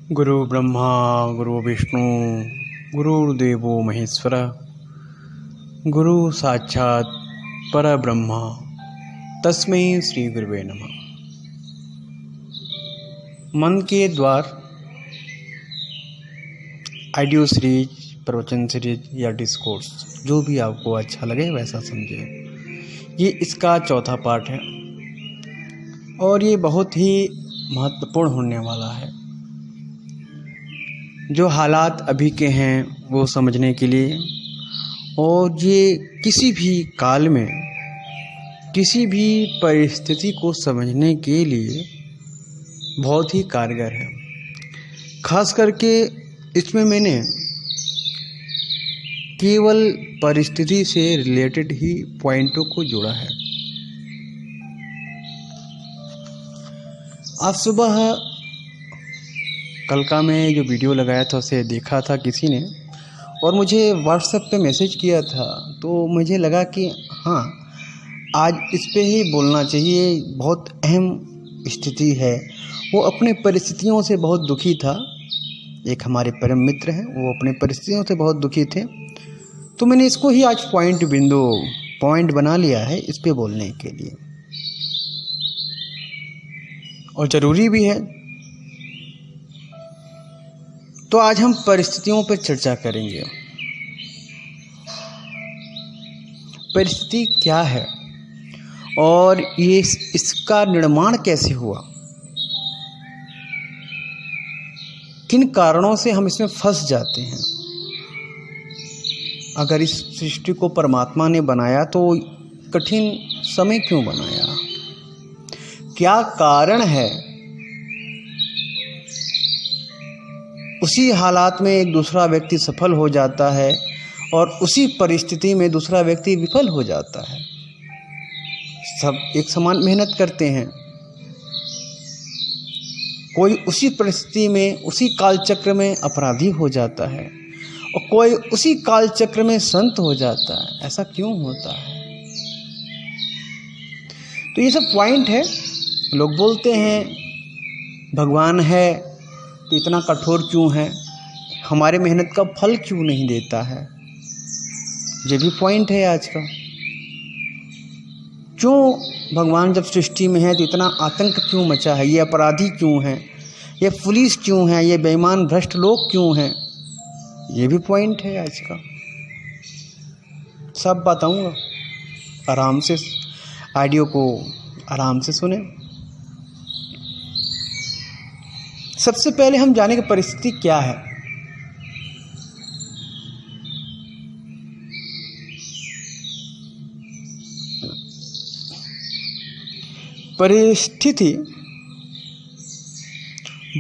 गुरु ब्रह्मा गुरु विष्णु गुरुर्देवो महेश्वर गुरु साक्षात परब्रह्म तस्मै श्री गुरुवे नमः। मन के द्वार ऑडियो सीरीज, प्रवचन सीरीज या डिस्कोर्स, जो भी आपको अच्छा लगे वैसा समझिए। ये इसका चौथा पार्ट है और ये बहुत ही महत्वपूर्ण होने वाला है। जो हालात अभी के हैं वो समझने के लिए, और ये किसी भी काल में किसी भी परिस्थिति को समझने के लिए बहुत ही कारगर है। खास करके इसमें मैंने केवल परिस्थिति से रिलेटेड ही पॉइंटों को जोड़ा है। आज सुबह कल का मैं जो वीडियो लगाया था उसे देखा था किसी ने, और मुझे व्हाट्सएप पे मैसेज किया था, तो मुझे लगा कि हाँ, आज इस पे ही बोलना चाहिए। बहुत अहम स्थिति है। वो अपने परिस्थितियों से बहुत दुखी था। एक हमारे परम मित्र हैं, वो अपने परिस्थितियों से बहुत दुखी थे, तो मैंने इसको ही आज पॉइंट बना लिया है इस पे बोलने के लिए, और ज़रूरी भी है। तो आज हम परिस्थितियों पर चर्चा करेंगे। परिस्थिति क्या है और ये इसका निर्माण कैसे हुआ, किन कारणों से हम इसमें फंस जाते हैं। अगर इस सृष्टि को परमात्मा ने बनाया तो कठिन समय क्यों बनाया, क्या कारण है। उसी हालात में एक दूसरा व्यक्ति सफल हो जाता है और उसी परिस्थिति में दूसरा व्यक्ति विफल हो जाता है। सब एक समान मेहनत करते हैं, कोई उसी परिस्थिति में उसी काल चक्र में अपराधी हो जाता है और कोई उसी काल चक्र में संत हो जाता है। ऐसा क्यों होता है? तो ये सब पॉइंट है। लोग बोलते हैं भगवान है तो इतना कठोर क्यों है, हमारे मेहनत का फल क्यों नहीं देता है। ये भी पॉइंट है आज का। क्यों भगवान जब सृष्टि में है तो इतना आतंक क्यों मचा है, ये अपराधी क्यों हैं, ये पुलिस क्यों है, ये बेईमान भ्रष्ट लोग क्यों हैं। ये भी पॉइंट है आज का। सब बताऊंगा, आराम से ऑडियो को आराम से सुने। सबसे पहले हम जाने की परिस्थिति क्या है। परिस्थिति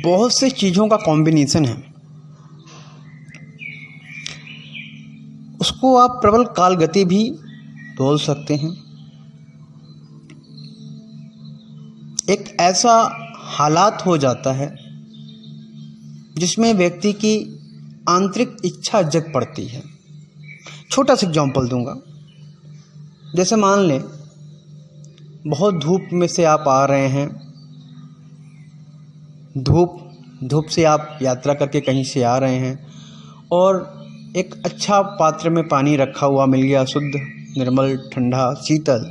बहुत से चीज़ों का कॉम्बिनेशन है। उसको आप प्रबल काल गति भी बोल सकते हैं। एक ऐसा हालात हो जाता है जिसमें व्यक्ति की आंतरिक इच्छा जग पड़ती है। छोटा सा एग्जांपल दूंगा। जैसे मान लें बहुत धूप में से आप आ रहे हैं, धूप से आप यात्रा करके कहीं से आ रहे हैं, और एक अच्छा पात्र में पानी रखा हुआ मिल गया, शुद्ध निर्मल ठंडा शीतल,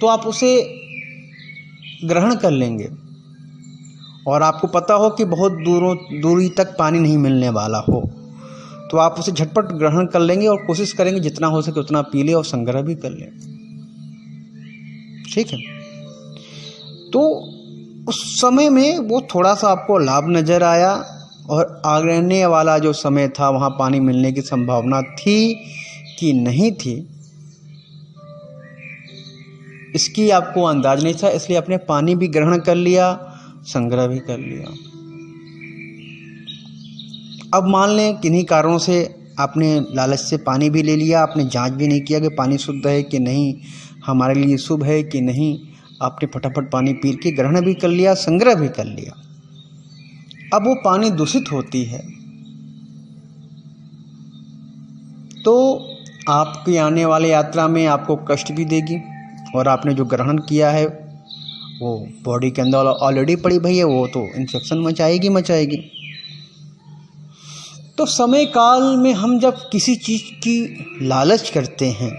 तो आप उसे ग्रहण कर लेंगे। और आपको पता हो कि बहुत दूरी तक पानी नहीं मिलने वाला हो, तो आप उसे झटपट ग्रहण कर लेंगे और कोशिश करेंगे जितना हो सके उतना पी ले और संग्रह भी कर लें। ठीक है। तो उस समय में वो थोड़ा सा आपको लाभ नज़र आया, और आने वाला जो समय था वहाँ पानी मिलने की संभावना थी कि नहीं थी, इसकी आपको अंदाज नहीं था, इसलिए आपने पानी भी ग्रहण कर लिया, संग्रह भी कर लिया। अब मान लें किन्हीं कारणों से आपने लालच से पानी भी ले लिया, आपने जांच भी नहीं किया कि पानी शुद्ध है कि नहीं, हमारे लिए शुभ है कि नहीं। आपने फटाफट पानी पी के ग्रहण भी कर लिया, संग्रह भी कर लिया। अब वो पानी दूषित होती है तो आपकी आने वाली यात्रा में आपको कष्ट भी देगी, और आपने जो ग्रहण किया है वो बॉडी के अंदर ऑलरेडी पड़ी भई है, वो तो इन्फेक्शन मचाएगी। तो समय काल में हम जब किसी चीज़ की लालच करते हैं,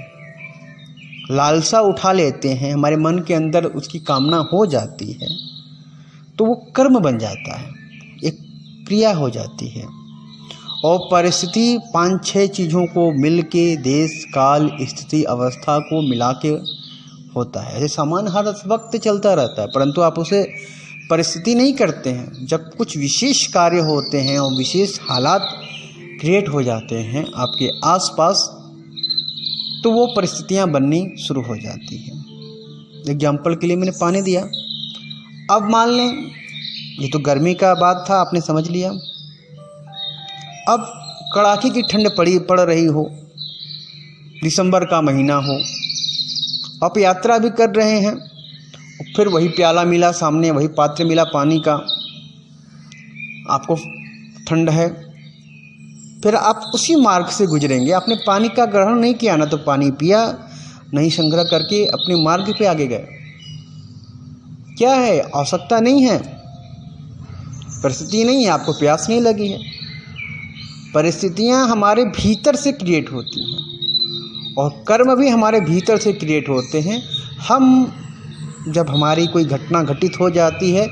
लालसा उठा लेते हैं, हमारे मन के अंदर उसकी कामना हो जाती है, तो वो कर्म बन जाता है, एक क्रिया हो जाती है। और परिस्थिति 5-6 चीज़ों को मिल के, देश काल स्थिति अवस्था को मिला के होता है। ऐसे सामान हर वक्त चलता रहता है, परंतु आप उसे परिस्थिति नहीं करते हैं। जब कुछ विशेष कार्य होते हैं और विशेष हालात क्रिएट हो जाते हैं आपके आसपास, तो वो परिस्थितियाँ बननी शुरू हो जाती हैं। एग्जाम्पल के लिए मैंने पानी दिया। अब मान लें ये तो गर्मी का बात था, आपने समझ लिया। अब कड़ाके की ठंड पड़ रही हो, दिसंबर का महीना हो, आप यात्रा भी कर रहे हैं, फिर वही प्याला मिला सामने, वही पात्र मिला पानी का, आपको ठंड है, फिर आप उसी मार्ग से गुजरेंगे। आपने पानी का ग्रहण नहीं किया, ना तो पानी पिया, नहीं संग्रह करके अपने मार्ग पे आगे गए। क्या है? आवश्यकता नहीं है, परिस्थिति नहीं है, आपको प्यास नहीं लगी है। परिस्थितियाँ हमारे भीतर से क्रिएट होती हैं और कर्म भी हमारे भीतर से क्रिएट होते हैं। हम जब हमारी कोई घटना घटित हो जाती है,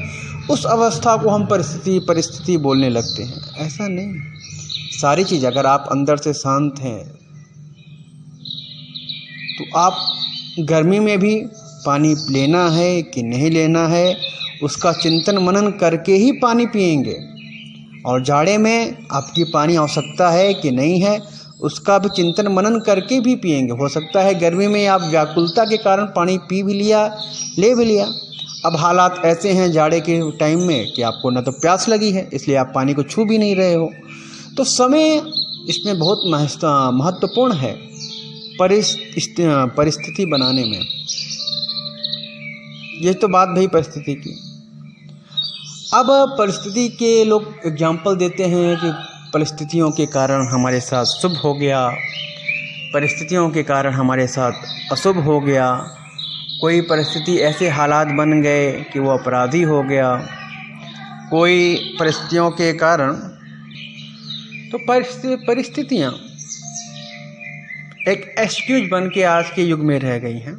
उस अवस्था को हम परिस्थिति बोलने लगते हैं। ऐसा नहीं, सारी चीज़ अगर आप अंदर से शांत हैं तो आप गर्मी में भी पानी लेना है कि नहीं लेना है, उसका चिंतन मनन करके ही पानी पिएंगे। और जाड़े में आपकी पानी आवश्यकता है कि नहीं है, उसका भी चिंतन मनन करके भी पिएंगे। हो सकता है गर्मी में आप व्याकुलता के कारण पानी पी भी लिया, ले भी लिया। अब हालात ऐसे हैं जाड़े के टाइम में कि आपको न तो प्यास लगी है, इसलिए आप पानी को छू भी नहीं रहे हो। तो समय इसमें बहुत महत्वपूर्ण है परिस्थिति बनाने में। ये तो बात भाई परिस्थिति की। अब परिस्थिति के लोग एग्जाम्पल देते हैं कि परिस्थितियों के कारण हमारे साथ शुभ हो गया, परिस्थितियों के कारण हमारे साथ अशुभ हो गया। कोई परिस्थिति ऐसे हालात बन गए कि वो अपराधी हो गया, कोई परिस्थितियों के कारण। तो परिस्थितियाँ एक एक्सक्यूज बन के आज के युग में रह गई हैं।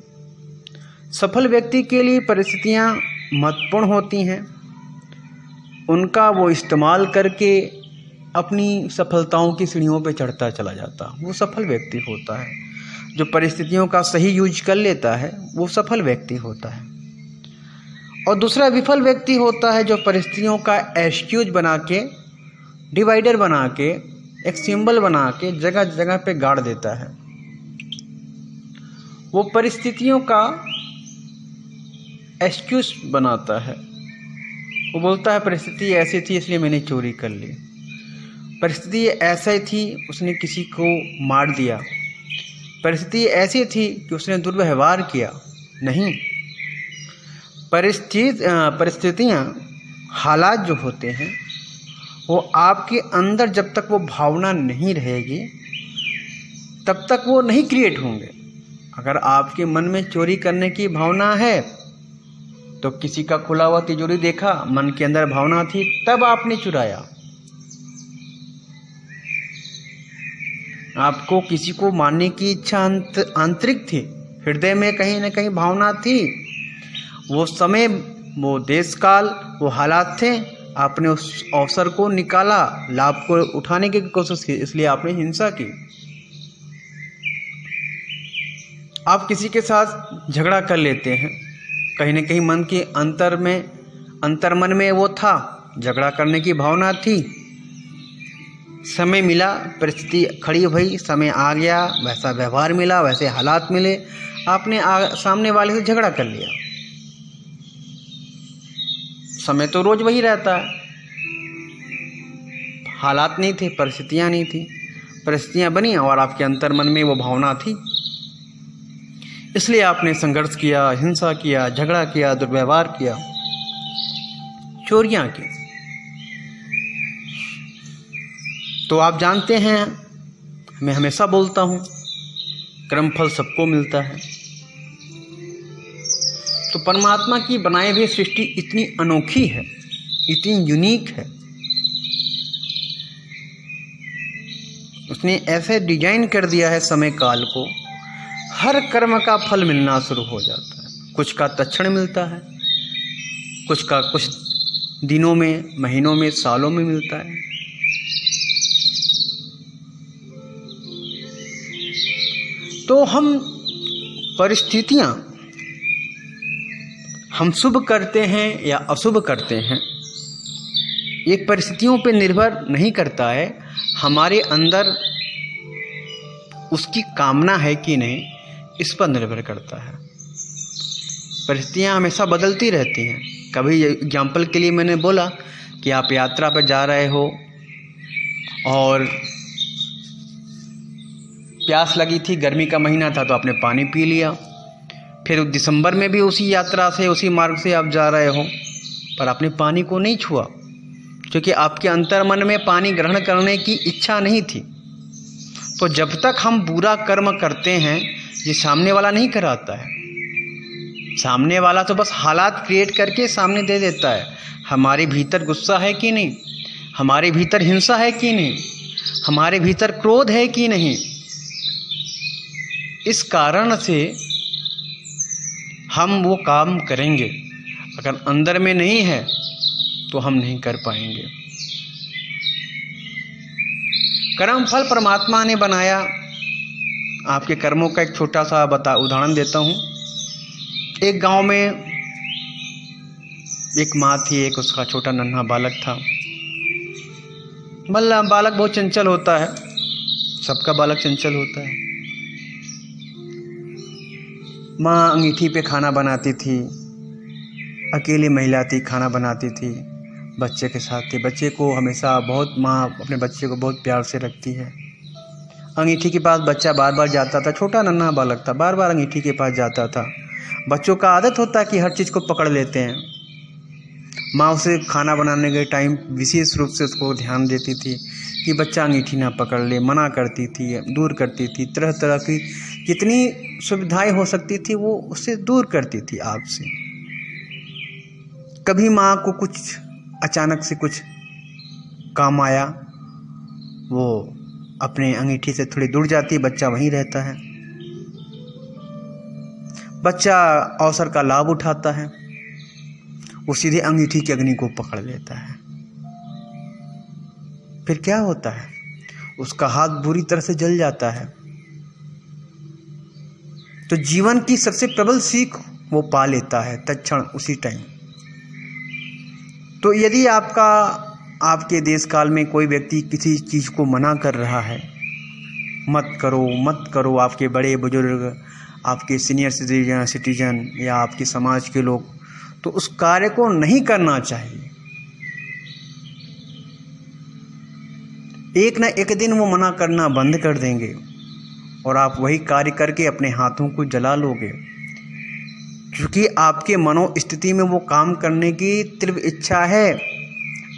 सफल व्यक्ति के लिए परिस्थितियाँ महत्वपूर्ण होती हैं, उनका वो इस्तेमाल करके अपनी सफलताओं की सीढ़ियों पे चढ़ता चला जाता, वो सफल व्यक्ति होता है। जो परिस्थितियों का सही यूज कर लेता है वो सफल व्यक्ति होता है। और दूसरा विफल व्यक्ति होता है जो परिस्थितियों का एक्सक्यूज बना के, डिवाइडर बना के, एक सिंबल बना के जगह जगह पे गाड़ देता है। वो परिस्थितियों का एक्सक्यूज बनाता है। वो बोलता है परिस्थिति ऐसी थी इसलिए मैंने चोरी कर ली, परिस्थिति ऐसी थी उसने किसी को मार दिया, परिस्थिति ऐसी थी कि उसने दुर्व्यवहार किया। नहीं, परिस्थितियाँ, हालात जो होते हैं वो आपके अंदर जब तक वो भावना नहीं रहेगी तब तक वो नहीं क्रिएट होंगे। अगर आपके मन में चोरी करने की भावना है तो किसी का खुला हुआ तिजोरी देखा, मन के अंदर भावना थी, तब आपने चुराया। आपको किसी को मारने की इच्छा आंतरिक थी, हृदय में कहीं ना कहीं भावना थी, वो समय, वो देश काल, वो हालात थे, आपने उस अवसर को निकाला, लाभ को उठाने की कोशिश की, इसलिए आपने हिंसा की। आप किसी के साथ झगड़ा कर लेते हैं, कहीं न कहीं मन के अंतर्मन में वो था, झगड़ा करने की भावना थी, समय मिला, परिस्थिति खड़ी हुई, समय आ गया, वैसा व्यवहार मिला, वैसे हालात मिले, आपने सामने वाले से झगड़ा कर लिया। समय तो रोज वही रहता है, हालात नहीं थे, परिस्थितियाँ नहीं थी, परिस्थितियाँ बनी और आपके अंतर्मन में वो भावना थी, इसलिए आपने संघर्ष किया, हिंसा किया, झगड़ा किया, दुर्व्यवहार किया, चोरियां की। तो आप जानते हैं, मैं हमेशा बोलता हूं, कर्मफल सबको मिलता है। तो परमात्मा की बनाई हुई सृष्टि इतनी अनोखी है, इतनी यूनिक है। उसने ऐसे डिजाइन कर दिया है समय काल को, हर कर्म का फल मिलना शुरू हो जाता है। कुछ का तत्क्षण मिलता है, कुछ का कुछ दिनों में, महीनों में, सालों में मिलता है। तो हम परिस्थितियां हम शुभ करते हैं या अशुभ करते हैं, ये परिस्थितियों पर निर्भर नहीं करता है, हमारे अंदर उसकी कामना है कि नहीं, इस पर निर्भर करता है। परिस्थितियां हमेशा बदलती रहती हैं। कभी एग्जाम्पल के लिए मैंने बोला कि आप यात्रा पर जा रहे हो और प्यास लगी थी, गर्मी का महीना था तो आपने पानी पी लिया। फिर दिसंबर में भी उसी यात्रा से, उसी मार्ग से आप जा रहे हो, पर आपने पानी को नहीं छुआ, क्योंकि आपके अंतर्मन में पानी ग्रहण करने की इच्छा नहीं थी। तो जब तक हम बुरा कर्म करते हैं, ये सामने वाला नहीं कराता है। सामने वाला तो बस हालात क्रिएट करके सामने दे देता है। हमारे भीतर गुस्सा है कि नहीं, हमारे भीतर हिंसा है कि नहीं, हमारे भीतर क्रोध है कि नहीं, इस कारण से हम वो काम करेंगे। अगर अंदर में नहीं है तो हम नहीं कर पाएंगे। कर्म फल परमात्मा ने बनाया। आपके कर्मों का एक छोटा सा उदाहरण देता हूँ। एक गांव में एक माँ थी, एक उसका छोटा नन्हा बालक था। बालक बहुत चंचल होता है, सबका बालक चंचल होता है। माँ अंगीठी पे खाना बनाती थी, अकेली महिला थी, खाना बनाती थी, बच्चे के साथ थी। बच्चे को हमेशा बहुत, माँ अपने बच्चे को बहुत प्यार से रखती है। अंगीठी के पास बच्चा बार बार जाता था, छोटा नन्हा बालक था, बार बार अंगीठी के पास जाता था। बच्चों का आदत होता है कि हर चीज़ को पकड़ लेते हैं। माँ उसे खाना बनाने के टाइम विशेष रूप से उसको ध्यान देती थी कि बच्चा अंगीठी ना पकड़ ले, मना करती थी, दूर करती थी। तरह तरह की जितनी सुविधाएं हो सकती थी वो उससे दूर करती थी आपसे। कभी माँ को कुछ अचानक से कुछ काम आया, वो अपने अंगीठी से थोड़ी दूर जाती है, बच्चा वहीं रहता है। बच्चा अवसर का लाभ उठाता है, वो सीधे अंगीठी की अग्नि को पकड़ लेता है। फिर क्या होता है, उसका हाथ बुरी तरह से जल जाता है। तो जीवन की सबसे प्रबल सीख वो पा लेता है तत्क्षण, उसी टाइम। तो यदि आपके देश काल में कोई व्यक्ति किसी चीज़ को मना कर रहा है, मत करो मत करो, आपके बड़े बुजुर्ग, आपके सीनियर सिटीजन या आपके समाज के लोग, तो उस कार्य को नहीं करना चाहिए। एक न एक दिन वो मना करना बंद कर देंगे और आप वही कार्य करके अपने हाथों को जला लोगे, क्योंकि आपके मनोस्थिति में वो काम करने की तीव्र इच्छा है।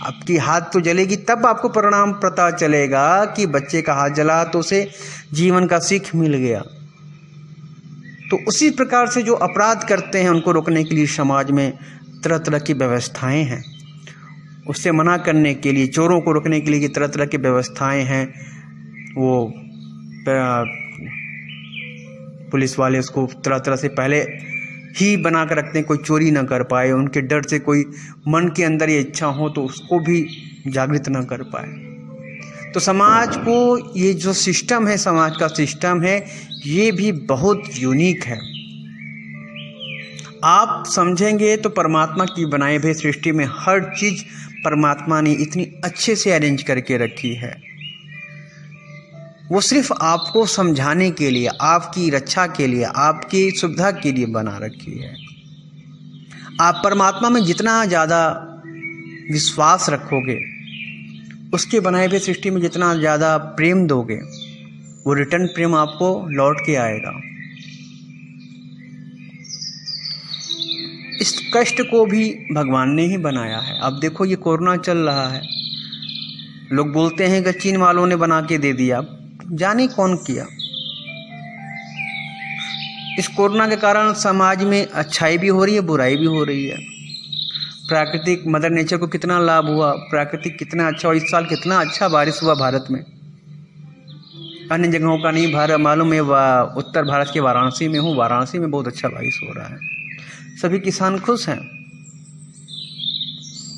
आपकी हाथ तो जलेगी, तब आपको परिणाम पता चलेगा कि बच्चे का हाथ जला तो उसे जीवन का सीख मिल गया। तो उसी प्रकार से जो अपराध करते हैं उनको रोकने के लिए समाज में तरह तरह की व्यवस्थाएं हैं। उससे मना करने के लिए, चोरों को रोकने के लिए तरह तरह की व्यवस्थाएं हैं। वो पुलिस वाले उसको तरह तरह से पहले ही बना कर रखते हैं, कोई चोरी ना कर पाए। उनके डर से कोई मन के अंदर ये इच्छा हो तो उसको भी जागृत ना कर पाए। तो समाज को ये जो सिस्टम है, समाज का सिस्टम है, ये भी बहुत यूनिक है। आप समझेंगे तो परमात्मा की बनाई हुई सृष्टि में हर चीज़ परमात्मा ने इतनी अच्छे से अरेंज करके रखी है। वो सिर्फ आपको समझाने के लिए, आपकी रक्षा के लिए, आपकी सुविधा के लिए बना रखी है। आप परमात्मा में जितना ज़्यादा विश्वास रखोगे, उसके बनाए हुए सृष्टि में जितना ज़्यादा प्रेम दोगे, वो रिटर्न प्रेम आपको लौट के आएगा। इस कष्ट को भी भगवान ने ही बनाया है। अब देखो, ये कोरोना चल रहा है, लोग बोलते हैं कि चीन वालों ने बना के दे दिया, जाने कौन किया। इस कोरोना के कारण समाज में अच्छाई भी हो रही है, बुराई भी हो रही है। प्राकृतिक मदर नेचर को कितना लाभ हुआ, प्राकृतिक कितना अच्छा, और इस साल कितना अच्छा बारिश हुआ भारत में। अन्य जगहों का नहीं भारत मालूम है, उत्तर भारत के वाराणसी में हूँ, वाराणसी में बहुत अच्छा बारिश हो रहा है, सभी किसान खुश हैं।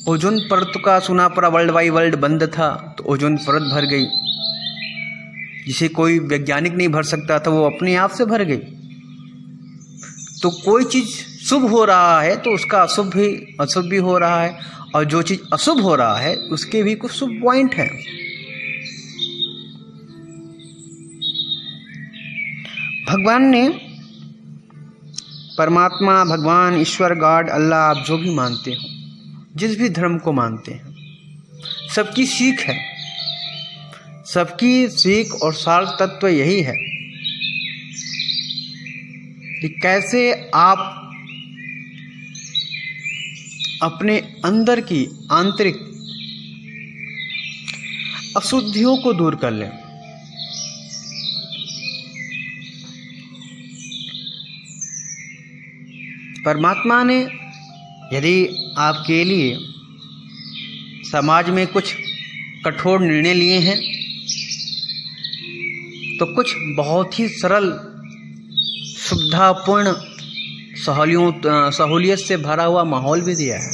ओजोन परत का सुना पड़ा, वर्ल्ड बंद था तो ओजोन परत भर गई, जिसे कोई वैज्ञानिक नहीं भर सकता था, वो अपने आप से भर गई। तो कोई चीज़ शुभ हो रहा है तो उसका अशुभ भी हो रहा है, और जो चीज़ अशुभ हो रहा है उसके भी कुछ शुभ पॉइंट है। भगवान ने, परमात्मा, भगवान, ईश्वर, गॉड, अल्लाह, आप जो भी मानते हो, जिस भी धर्म को मानते हैं, सबकी सीख है, सबकी सीख और सार तत्व यही है कि कैसे आप अपने अंदर की आंतरिक अशुद्धियों को दूर कर लें। परमात्मा ने यदि आपके लिए समाज में कुछ कठोर निर्णय लिए हैं तो कुछ बहुत ही सरल, सुविधापूर्ण, सहूलियत से भरा हुआ माहौल भी दिया है।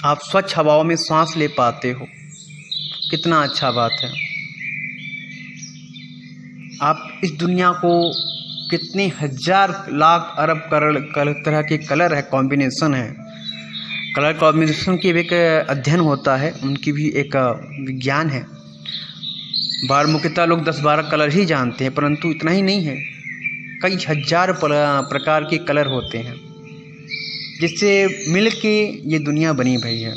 आप स्वच्छ हवाओं में सांस ले पाते हो, कितना अच्छा बात है। आप इस दुनिया को कितने हजार लाख अरब करोड़ तरह के कलर है, कॉम्बिनेशन है, कलर कॉम्बिनेशन की भी एक अध्ययन होता है, उनकी भी एक विज्ञान है। मुख्यतः लोग 10-12 कलर ही जानते हैं, परंतु इतना ही नहीं है, कई हजार प्रकार के कलर होते हैं जिससे मिल के ये दुनिया बनी भई है।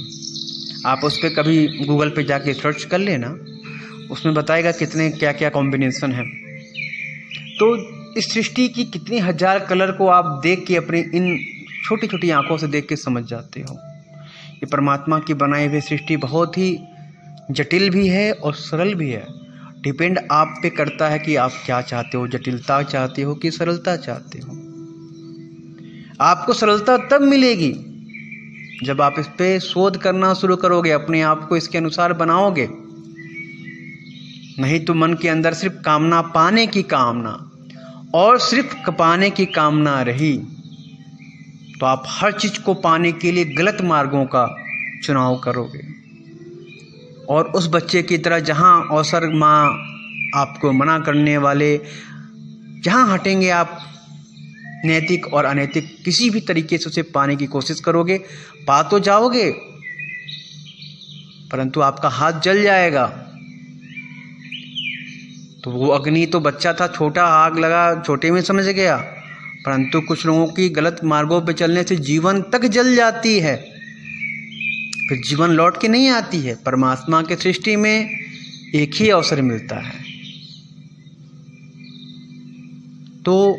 आप उस पर कभी गूगल पे जाके सर्च कर लेना, उसमें बताएगा कितने क्या क्या कॉम्बिनेशन है। तो इस सृष्टि की कितने हजार कलर को आप देख के अपने इन छोटी छोटी आंखों से देख के समझ जाते हो। ये परमात्मा की बनाई हुई सृष्टि बहुत ही जटिल भी है और सरल भी है। डिपेंड आप पे करता है कि आप क्या चाहते हो, जटिलता चाहते हो कि सरलता चाहते हो। आपको सरलता तब मिलेगी जब आप इस पे शोध करना शुरू करोगे, अपने आप को इसके अनुसार बनाओगे। नहीं तो मन के अंदर सिर्फ कामना पाने की कामना और सिर्फ पाने की कामना रही तो आप हर चीज को पाने के लिए गलत मार्गों का चुनाव करोगे। और उस बच्चे की तरह जहां अवसर माँ आपको मना करने वाले जहां हटेंगे, आप नैतिक और अनैतिक किसी भी तरीके से उसे पाने की कोशिश करोगे। पा तो जाओगे परंतु आपका हाथ जल जाएगा। तो वो अग्नि तो बच्चा था, छोटा, आग लगा, छोटे में समझ गया, परंतु कुछ लोगों की गलत मार्गों पर चलने से जीवन तक जल जाती है, फिर जीवन लौट के नहीं आती है। परमात्मा के सृष्टि में एक ही अवसर मिलता है। तो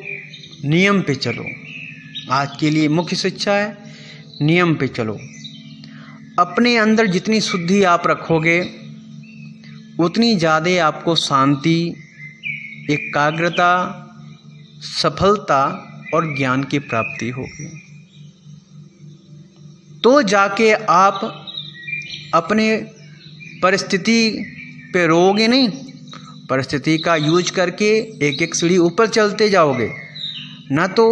नियम पे चलो। आज के लिए मुख्य शिक्षा है, नियम पे चलो। अपने अंदर जितनी शुद्धि आप रखोगे उतनी ज़्यादा आपको शांति, एकाग्रता, सफलता और ज्ञान की प्राप्ति होगी। तो जाके आप अपने परिस्थिति पे रोओगे नहीं, परिस्थिति का यूज करके एक एक सीढ़ी ऊपर चलते जाओगे। ना तो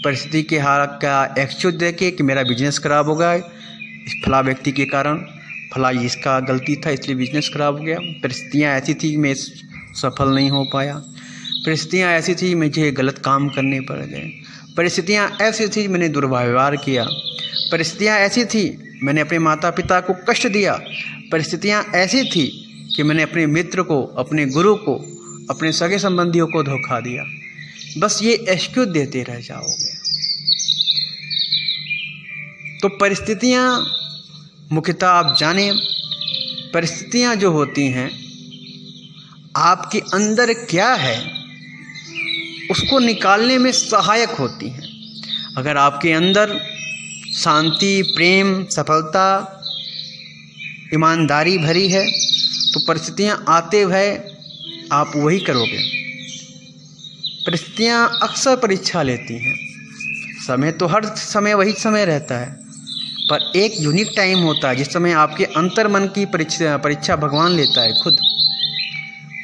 परिस्थिति के हाल का एक्सक्यूज देके कि मेरा बिजनेस खराब हो गया इस फला व्यक्ति के कारण, फला इसका गलती था इसलिए बिजनेस खराब हो गया, परिस्थितियाँ ऐसी थी मैं सफल नहीं हो पाया, परिस्थितियाँ ऐसी थी मुझे गलत काम करने पड़ गए, परिस्थितियाँ ऐसी थी मैंने दुर्व्यवहार किया, परिस्थितियाँ ऐसी थी मैंने अपने माता पिता को कष्ट दिया, परिस्थितियाँ ऐसी थी कि मैंने अपने मित्र को, अपने गुरु को, अपने सगे संबंधियों को धोखा दिया। बस ये एक्सक्यूज देते रह जाओगे। तो परिस्थितियाँ मुख्यतः आप जाने, परिस्थितियाँ जो होती हैं आपके अंदर क्या है उसको निकालने में सहायक होती हैं। अगर आपके अंदर शांति, प्रेम, सफलता, ईमानदारी भरी है तो परिस्थितियाँ आते हुए आप वही करोगे। परिस्थितियाँ अक्सर परीक्षा लेती हैं। समय तो हर समय वही समय रहता है, पर एक यूनिक टाइम होता है जिस समय आपके अंतर्मन की परीक्षा भगवान लेता है खुद।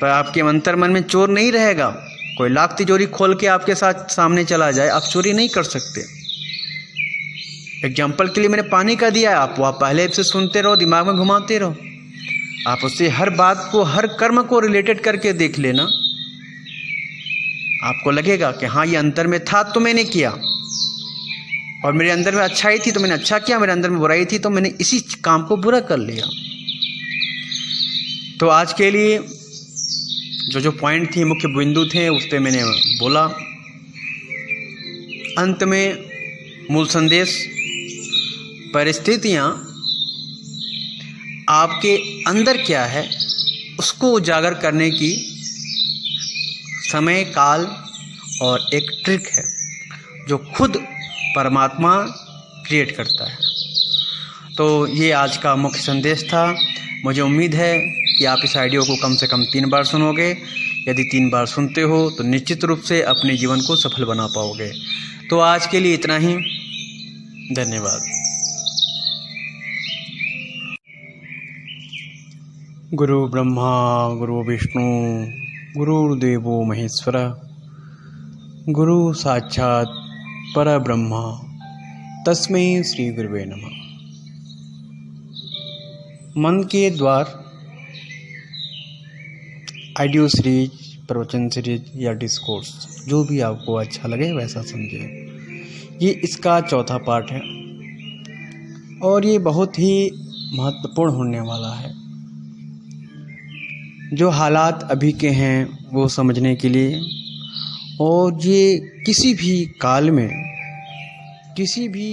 पर आपके अंतर्मन में चोर नहीं रहेगा। कोई लाख तिजोरी खोल के आपके साथ सामने चला जाए, आप चोरी नहीं कर सकते। एग्जाम्पल के लिए मैंने पानी का दिया है, आप वह पहले से सुनते रहो, दिमाग में घुमाते रहो। आप उससे हर बात को, हर कर्म को रिलेटेड करके देख लेना। आपको लगेगा कि हाँ, ये अंतर में था तो मैंने किया, और मेरे अंदर में अच्छाई थी तो मैंने अच्छा किया, मेरे अंदर में बुराई थी तो मैंने इसी काम को बुरा कर लिया। तो आज के लिए जो पॉइंट थी, मुख्य बिंदु थे, उस पर मैंने बोला। अंत में मूल संदेश, परिस्थितियाँ आपके अंदर क्या है उसको उजागर करने की समय, काल और एक ट्रिक है जो खुद परमात्मा क्रिएट करता है। तो ये आज का मुख्य संदेश था। मुझे उम्मीद है कि आप इस ऑडियो को कम से कम 3 बार सुनोगे। यदि 3 बार सुनते हो तो निश्चित रूप से अपने जीवन को सफल बना पाओगे। तो आज के लिए इतना ही। धन्यवाद। गुरु ब्रह्मा गुरु विष्णु गुरुर्देवो महेश्वर, गुरु साक्षात परब्रह्म, तस्मै श्री गुरुवे नमः। मन के द्वार ऑडियो सीरीज, प्रवचन सीरीज या डिस्कोर्स, जो भी आपको अच्छा लगे वैसा समझे। ये इसका चौथा पार्ट है और ये बहुत ही महत्वपूर्ण होने वाला है। जो हालात अभी के हैं वो समझने के लिए, और ये किसी भी काल में, किसी भी